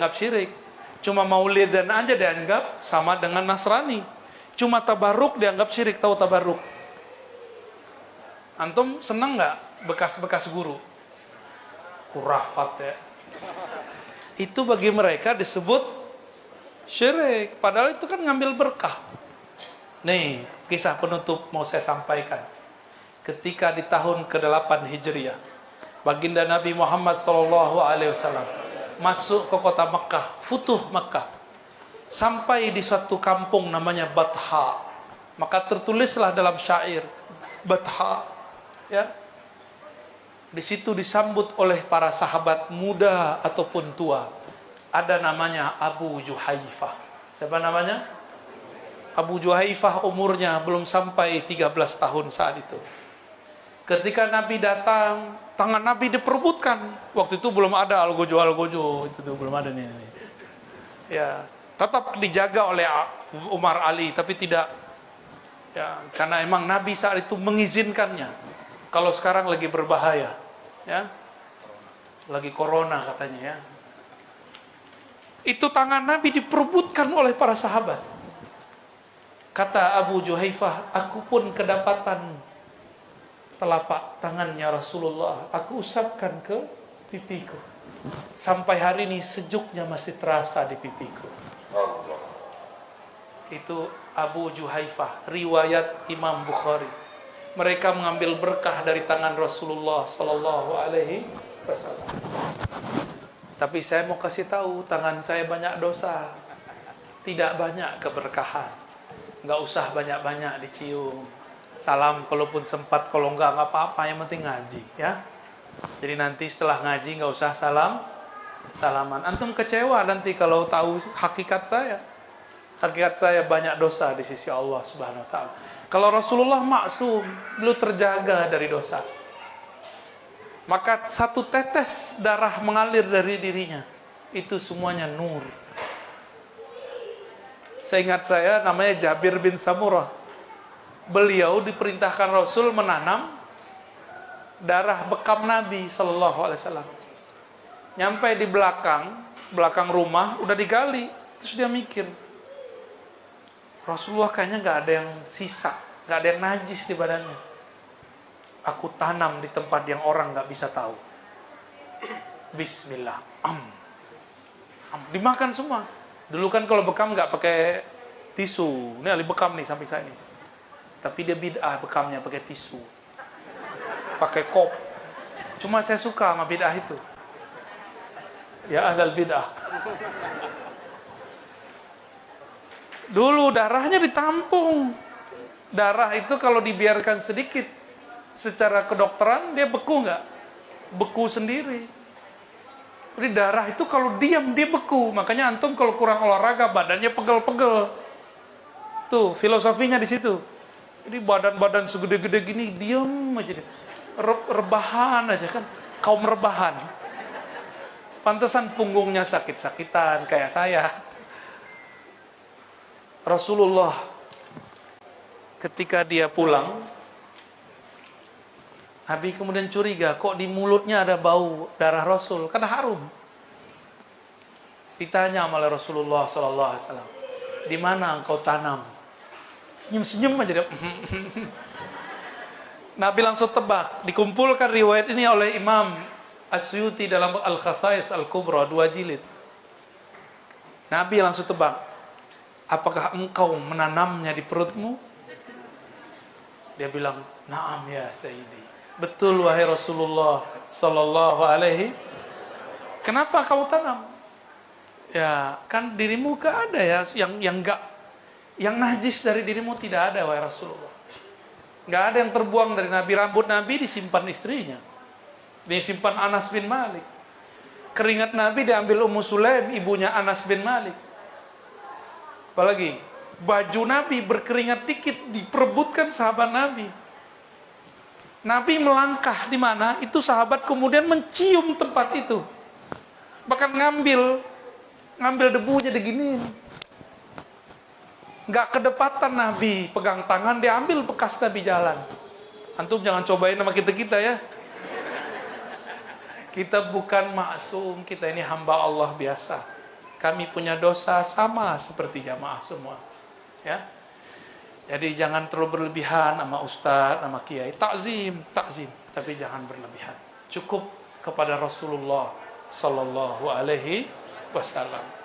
dianggap syirik. Cuma maulidan aja dianggap sama dengan Nasrani. Cuma tabarruk dianggap syirik. Tahu tabarruk? Antum seneng nggak bekas-bekas guru? Khurafat ya. Itu bagi mereka disebut syirik. Padahal itu kan ngambil berkah. Nih, kisah penutup mau saya sampaikan. Ketika di tahun ke-8 Hijriah, baginda Nabi Muhammad SAW masuk ke kota Mekah, futuh Mekah. Sampai di suatu kampung namanya Batha. Maka tertulislah dalam syair Batha, ya. Di situ disambut oleh para sahabat muda ataupun tua. Ada namanya Abu Juhaifah. Siapa namanya? Abu Juhaifah umurnya belum sampai 13 tahun saat itu. Ketika Nabi datang, tangan Nabi diperebutkan. Waktu itu belum ada algojo itu tuh belum ada nih. Ya, tetap dijaga oleh Umar Ali, tapi tidak. Ya, karena emang Nabi saat itu mengizinkannya. Kalau sekarang lagi berbahaya, ya, lagi corona katanya ya. Itu tangan Nabi diperebutkan oleh para sahabat. Kata Abu Juhaifah, aku pun kedapatan telapak tangannya Rasulullah, aku usapkan ke pipiku. Sampai hari ini sejuknya masih terasa di pipiku. Itu Abu Juhaifah, riwayat Imam Bukhari. Mereka mengambil berkah dari tangan Rasulullah sallallahu alaihi wasallam. Tapi saya mau kasih tahu, tangan saya banyak dosa. Tidak banyak keberkahan. Enggak usah banyak-banyak dicium. Salam kalaupun sempat, kalau enggak apa-apa, yang penting ngaji, ya. Jadi nanti setelah ngaji enggak usah salaman. Antum kecewa nanti kalau tahu hakikat saya. Hakikat saya banyak dosa di sisi Allah Subhanahu wa taala. Kalau Rasulullah maksum, beliau terjaga dari dosa. Maka satu tetes darah mengalir dari dirinya, itu semuanya nur. Seingat saya namanya Jabir bin Samurah. Beliau diperintahkan Rasul menanam darah bekam Nabi sallallahu alaihi wasallam. Nyampe di belakang rumah udah digali, terus dia mikir, Rasulullah kayaknya nggak ada yang sisa, nggak ada yang najis di badannya. Aku tanam di tempat yang orang nggak bisa tahu. Bismillah, dimakan semua. Dulu kan kalau bekam nggak pakai tisu, ini ahli bekam nih sampai saya ini. Tapi dia bid'ah bekamnya pakai tisu, pakai kop. Cuma saya suka sama bid'ah itu. Ya ahlal bid'ah. Dulu darahnya ditampung. Darah itu kalau dibiarkan sedikit, secara kedokteran dia beku nggak? Beku sendiri. Jadi darah itu kalau diam dia beku. Makanya antum kalau kurang olahraga badannya pegel-pegel. Tuh filosofinya di situ. Jadi badan-badan segede-gede gini diam aja. Rebahan aja kan. Kaum rebahan. Pantesan punggungnya sakit-sakitan kayak saya. Rasulullah ketika dia pulang, Nabi kemudian curiga, kok di mulutnya ada bau darah Rasul, karena harum. Ditanya oleh Rasulullah sallallahu alaihi wasallam, "Di mana engkau tanam?" Senyum-senyum aja dia. Nabi langsung tebak. Dikumpulkan riwayat ini oleh Imam Asyuti dalam Al-Khasais Al-Kubra 2 jilid. Nabi langsung tebak, apakah engkau menanamnya di perutmu? Dia bilang, "Na'am ya Sayyidi." Betul wahai Rasulullah sallallahu alaihi. Kenapa kau tanam? Ya, kan dirimu gak ada ya yang najis dari dirimu tidak ada wahai Rasulullah. Gak ada yang terbuang dari Nabi. Rambut Nabi disimpan istrinya. Disimpan Anas bin Malik. Keringat Nabi diambil Ummu Sulaim, ibunya Anas bin Malik. Apalagi baju Nabi berkeringat dikit diperebutkan sahabat Nabi. Nabi melangkah di mana, itu sahabat kemudian mencium tempat itu. Bahkan ngambil debunya diginiin. Enggak kedepatan Nabi pegang tangan, dia ambil bekas Nabi jalan. Antum jangan cobain sama kita ya. Kita bukan maksum, kita ini hamba Allah biasa. kami punya dosa sama seperti jamaah semua. Ya. Jadi jangan terlalu berlebihan sama ustaz, sama kiai. Takzim, tapi jangan berlebihan. Cukup kepada Rasulullah sallallahu alaihi wasallam.